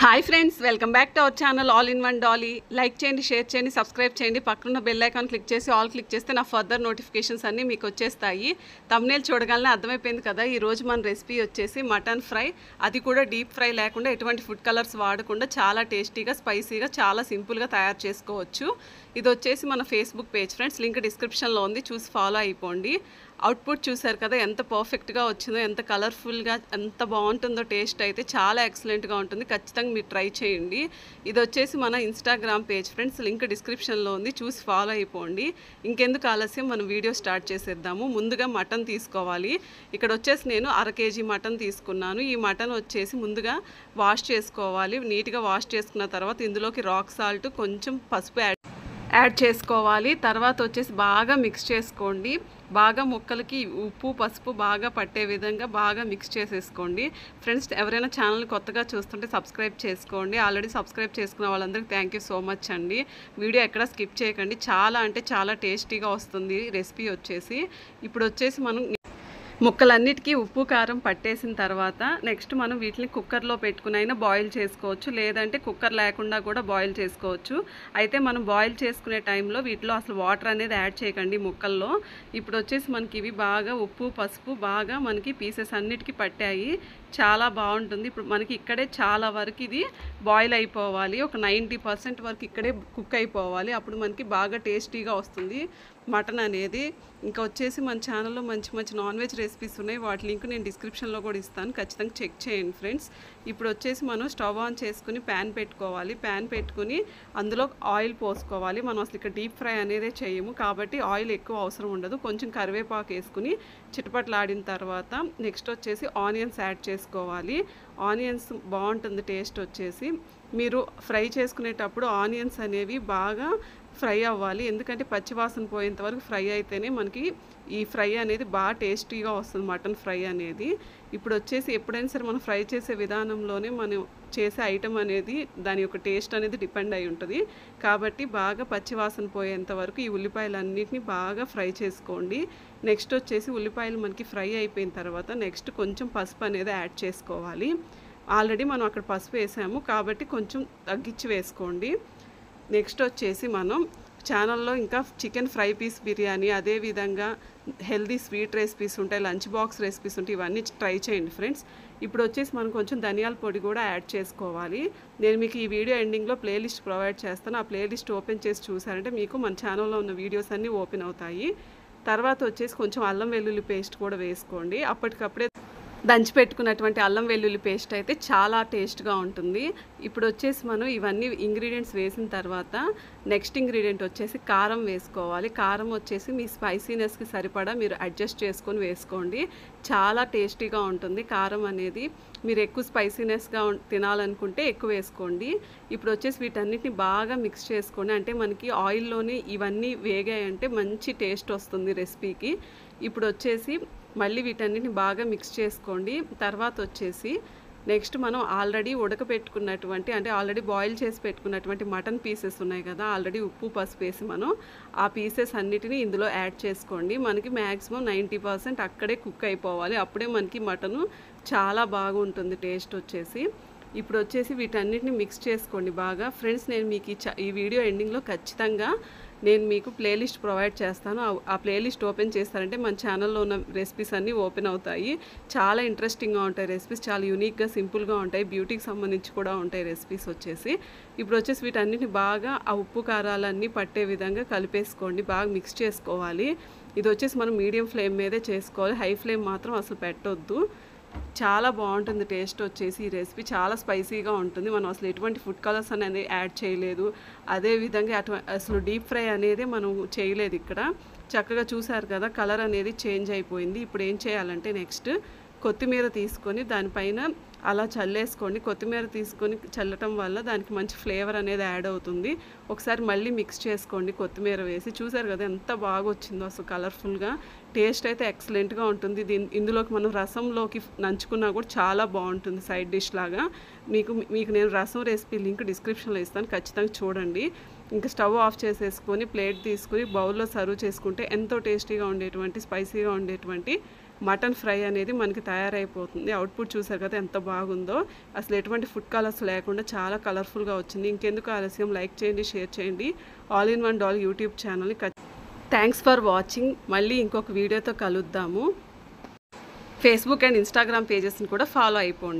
Hi friends, welcome back to our channel all in one Dolly. Like చేయండి, share చేయండి, subscribe చేయండి. పక్కన bell icon click చేసి all click చేస్తే నా ఫర్దర్ నోటిఫికేషన్స్ అన్నీ మీకు వచ్చేస్తాయి. థంబ్నెయిల్ చూడగానే అర్థమైపోయింది కదా, ఈరోజు మన రెసిపీ వచ్చేసి మటన్ ఫ్రై. అది కూడా డీప్ ఫ్రై లేకుండా, ఎటువంటి ఫుడ్ కలర్స్ వాడకుండా చాలా టేస్టీగా, స్పైసీగా, చాలా సింపుల్గా తయారు చేసుకోవచ్చు. ఇది వచ్చేసి మన ఫేస్బుక్ పేజ్ ఫ్రెండ్స్, లింక్ డిస్క్రిప్షన్లో ఉంది, చూసి ఫాలో అయిపోండి. అవుట్పుట్ చూసారు కదా ఎంత పర్ఫెక్ట్గా వచ్చిందో, ఎంత కలర్ఫుల్గా, ఎంత బాగుంటుందో. టేస్ట్ అయితే చాలా ఎక్సలెంట్గా ఉంటుంది. ఖచ్చితంగా మీరు ట్రై చేయండి. ఇది వచ్చేసి మన ఇన్స్టాగ్రామ్ పేజ్ ఫ్రెండ్స్, లింక్ డిస్క్రిప్షన్లో ఉంది, చూసి ఫాలో అయిపోండి. ఇంకెందుకు ఆలస్యం, మనం వీడియో స్టార్ట్ చేసేద్దాము. ముందుగా మటన్ తీసుకోవాలి. ఇక్కడ వచ్చేసి నేను 1/2 kg మటన్ తీసుకున్నాను. ఈ మటన్ వచ్చేసి ముందుగా వాష్ చేసుకోవాలి. నీట్గా వాష్ చేసుకున్న తర్వాత ఇందులోకి రాక్ సాల్ట్, కొంచెం పసుపు యాడ్ చేసుకోవాలి. తర్వాత వచ్చేసి బాగా మిక్స్ చేసుకోండి. బాగా ముక్కలకి ఉప్పు, పసుపు బాగా పట్టే విధంగా బాగా మిక్స్ చేసేసుకోండి. ఫ్రెండ్స్, ఎవరైనా ఛానల్ కొత్తగా చూస్తుంటే సబ్స్క్రైబ్ చేసుకోండి. ఆల్రెడీ సబ్స్క్రైబ్ చేసుకున్న వాళ్ళందరికీ థ్యాంక్ యూ సో మచ్ అండి. వీడియో ఎక్కడ స్కిప్ చేయకండి. చాలా అంటే చాలా టేస్టీగా వస్తుంది రెసిపీ వచ్చేసి. ఇప్పుడు వచ్చేసి మనం ముక్కలన్నిటికీ ఉప్పు కారం పట్టేసిన తర్వాత నెక్స్ట్ మనం వీటిని కుక్కర్లో పెట్టుకునైనా బాయిల్ చేసుకోవచ్చు, లేదంటే కుక్కర్ లేకుండా కూడా బాయిల్ చేసుకోవచ్చు. అయితే మనం బాయిల్ చేసుకునే టైంలో వీటిలో అసలు వాటర్ అనేది యాడ్ చేయకండి ముక్కల్లో. ఇప్పుడు వచ్చేసి మనకి ఇవి బాగా ఉప్పు, పసుపు బాగా మనకి పీసెస్ అన్నిటికీ పట్టాయి. చాలా బాగుంటుంది. ఇప్పుడు మనకి ఇక్కడే చాలా వరకు ఇది బాయిల్ అయిపోవాలి. ఒక 90% వరకు ఇక్కడే కుక్ అయిపోవాలి. అప్పుడు మనకి బాగా టేస్టీగా వస్తుంది మటన్ అనేది. ఇంకా వచ్చేసి మన ఛానల్లో మంచి మంచి నాన్ వెజ్ రెసిపీస్ ఉన్నాయి. వాటి లింక్ నేను డిస్క్రిప్షన్లో కూడా ఇస్తాను, ఖచ్చితంగా చెక్ చేయండి ఫ్రెండ్స్. ఇప్పుడు వచ్చేసి మనం స్టవ్ ఆన్ చేసుకుని ప్యాన్ పెట్టుకోవాలి. ప్యాన్ పెట్టుకుని అందులో ఆయిల్ పోసుకోవాలి. మనం అసలు ఇక్కడ డీప్ ఫ్రై అనేదే చేయము కాబట్టి ఆయిల్ ఎక్కువ అవసరం ఉండదు. కొంచెం కరివేపాకు వేసుకుని చిటపట్లాడిన తర్వాత నెక్స్ట్ వచ్చేసి ఆనియన్స్ యాడ్ చేసుకోవాలి. ఆనియన్స్ బాగుంటుంది టేస్ట్ వచ్చేసి. మీరు ఫ్రై చేసుకునేటప్పుడు ఆనియన్స్ అనేవి బాగా ఫ్రై అవ్వాలి, ఎందుకంటే పచ్చివాసన పోయేంత వరకు ఫ్రై అయితేనే మనకి ఈ ఫ్రై అనేది బాగా టేస్టీగా వస్తుంది, మటన్ ఫ్రై అనేది. ఇప్పుడు వచ్చేసి ఎప్పుడైనా సరే మనం ఫ్రై చేసే విధానంలోనే మనం చేసే ఐటమ్ అనేది దాని యొక్క టేస్ట్ అనేది డిపెండ్ అయి ఉంటుంది. కాబట్టి బాగా పచ్చివాసన పోయేంత వరకు ఈ ఉల్లిపాయలన్నిటిని బాగా ఫ్రై చేసుకోండి. నెక్స్ట్ వచ్చేసి ఉల్లిపాయలు మనకి ఫ్రై అయిపోయిన తర్వాత నెక్స్ట్ కొంచెం పసుపు అనేది యాడ్ చేసుకోవాలి. ఆల్రెడీ మనం అక్కడ పసుపు వేసాము కాబట్టి కొంచెం తగ్గించి వేసుకోండి. నెక్స్ట్ వచ్చేసి మనం ఛానల్లో ఇంకా చికెన్ ఫ్రై పీస్ బిర్యానీ, అదేవిధంగా హెల్దీ స్వీట్ రెసిపీస్ ఉంటాయి, లంచ్ బాక్స్ రెసిపీస్ ఉంటాయి, ఇవన్నీ ట్రై చేయండి ఫ్రెండ్స్. ఇప్పుడు వచ్చేసి మనం కొంచెం ధనియాల పొడి కూడా యాడ్ చేసుకోవాలి. నేను మీకు ఈ వీడియో ఎండింగ్లో ప్లేలిస్ట్ ప్రొవైడ్ చేస్తాను. ఆ ప్లేలిస్ట్ ఓపెన్ చేసి చూసారంటే మీకు మన ఛానల్లో ఉన్న వీడియోస్ అన్నీ ఓపెన్ అవుతాయి. తర్వాత వచ్చేసి కొంచెం అల్లం వెల్లుల్లి పేస్ట్ కూడా వేసుకోండి. అప్పటికప్పుడే దంచి పెట్టుకున్నటువంటి అల్లం వెల్లుల్లి పేస్ట్ అయితే చాలా టేస్ట్గా ఉంటుంది. ఇప్పుడు వచ్చేసి మనం ఇవన్నీ ఇంగ్రీడియంట్స్ వేసిన తర్వాత నెక్స్ట్ ఇంగ్రీడియంట్ వచ్చేసి కారం వేసుకోవాలి. కారం వచ్చేసి మీ స్పైసీనెస్కి సరిపడా మీరు అడ్జస్ట్ చేసుకొని వేసుకోండి. చాలా టేస్టీగా ఉంటుంది కారం అనేది. మీరు ఎక్కువ స్పైసీనెస్గా తినాలనుకుంటే ఎక్కువ వేసుకోండి. ఇప్పుడు వచ్చేసి వీటన్నిటిని బాగా మిక్స్ చేసుకోండి. అంటే మనకి ఆయిల్లోనే ఇవన్నీ వేగాయంటే మంచి టేస్ట్ వస్తుంది రెసిపీకి. ఇప్పుడు వచ్చేసి మళ్ళీ వీటన్నిటిని బాగా మిక్స్ చేసుకోండి. తర్వాత వచ్చేసి నెక్స్ట్ మనం ఆల్రెడీ ఉడకపెట్టుకున్నటువంటి, అంటే ఆల్రెడీ బాయిల్ చేసి పెట్టుకున్నటువంటి మటన్ పీసెస్ ఉన్నాయి కదా, ఆల్రెడీ ఉప్పు పసుపు వేసి మనం ఆ పీసెస్ అన్నిటిని ఇందులో యాడ్ చేసుకోండి. మనకి మ్యాక్సిమం 90% అక్కడే కుక్ అయిపోవాలి. అప్పుడే మనకి మటను చాలా బాగుంటుంది టేస్ట్ వచ్చేసి. ఇప్పుడు వచ్చేసి వీటన్నిటిని మిక్స్ చేసుకోండి బాగా. ఫ్రెండ్స్, నేను మీకు ఈ వీడియో ఎండింగ్లో ఖచ్చితంగా నేను మీకు ప్లేలిస్ట్ ప్రొవైడ్ చేస్తాను. ఆ ప్లేలిస్ట్ ఓపెన్ చేస్తారంటే మన ఛానల్లో ఉన్న రెసిపీస్ అన్నీ ఓపెన్ అవుతాయి. చాలా ఇంట్రెస్టింగ్గా ఉంటాయి రెసిపీస్, చాలా యూనిక్గా, సింపుల్గా ఉంటాయి. బ్యూటీకి సంబంధించి కూడా ఉంటాయి రెసిపీస్ వచ్చేసి. ఇప్పుడు వచ్చేసి వీటన్నిటిని బాగా ఆ ఉప్పు కారాలన్నీ పట్టే విధంగా కలిపేసుకోండి, బాగా మిక్స్ చేసుకోవాలి. ఇది వచ్చేసి మనం మీడియం ఫ్లేమ్ మీదే చేసుకోవాలి, హై ఫ్లేమ్ మాత్రం అసలు పెట్టొద్దు. చాలా బాగుంటుంది టేస్ట్ వచ్చేసి. ఈ రెసిపీ చాలా స్పైసీగా ఉంటుంది. మనం అసలు ఎటువంటి ఫుడ్ కలర్స్ అనేది యాడ్ చేయలేదు, అదేవిధంగా అసలు డీప్ ఫ్రై అనేది మనం చేయలేదు ఇక్కడ. చక్కగా చూసారు కదా, కలర్ అనేది చేంజ్ అయిపోయింది. ఇప్పుడు ఏం చేయాలంటే నెక్స్ట్ కొత్తిమీర తీసుకొని దానిపైన అలా చల్లేసుకోండి. కొత్తిమీర తీసుకొని చల్లటం వల్ల దానికి మంచి ఫ్లేవర్ అనేది యాడ్ అవుతుంది. ఒకసారి మళ్ళీ మిక్స్ చేసుకోండి కొత్తిమీర వేసి. చూసారు కదా ఎంత బాగా వచ్చిందో అసలు కలర్ఫుల్గా. టేస్ట్ అయితే ఎక్సలెంట్గా ఉంటుంది. ఇందులోకి మనం రసంలోకి నంచుకున్నా కూడా చాలా బాగుంటుంది సైడ్ డిష్ లాగా. మీకు నేను రసం రెసిపీ లింక్ డిస్క్రిప్షన్లో ఇస్తాను, ఖచ్చితంగా చూడండి. ఇంకా స్టవ్ ఆఫ్ చేసేసుకొని ప్లేట్ తీసుకుని బౌల్లో సర్వ్ చేసుకుంటే ఎంతో టేస్టీగా ఉండేటువంటి, స్పైసీగా ఉండేటువంటి మటన్ ఫ్రై అనేది మనకి తయారైపోతుంది. అవుట్పుట్ చూసారు కదా ఎంత బాగుందో. అసలు ఎటువంటి ఫుడ్ కలర్స్ లేకుండా చాలా కలర్ఫుల్గా వచ్చింది. ఇంకెందుకు ఆలస్యం, లైక్ చేయండి, షేర్ చేయండి all in one dal YouTube ఛానల్ని. Thanks for watching. మళ్ళీ ఇంకొక వీడియోతో కలుద్దాము. ఫేస్బుక్ అండ్ ఇన్స్టాగ్రామ్ పేజెస్ని కూడా ఫాలో అయిపోండి.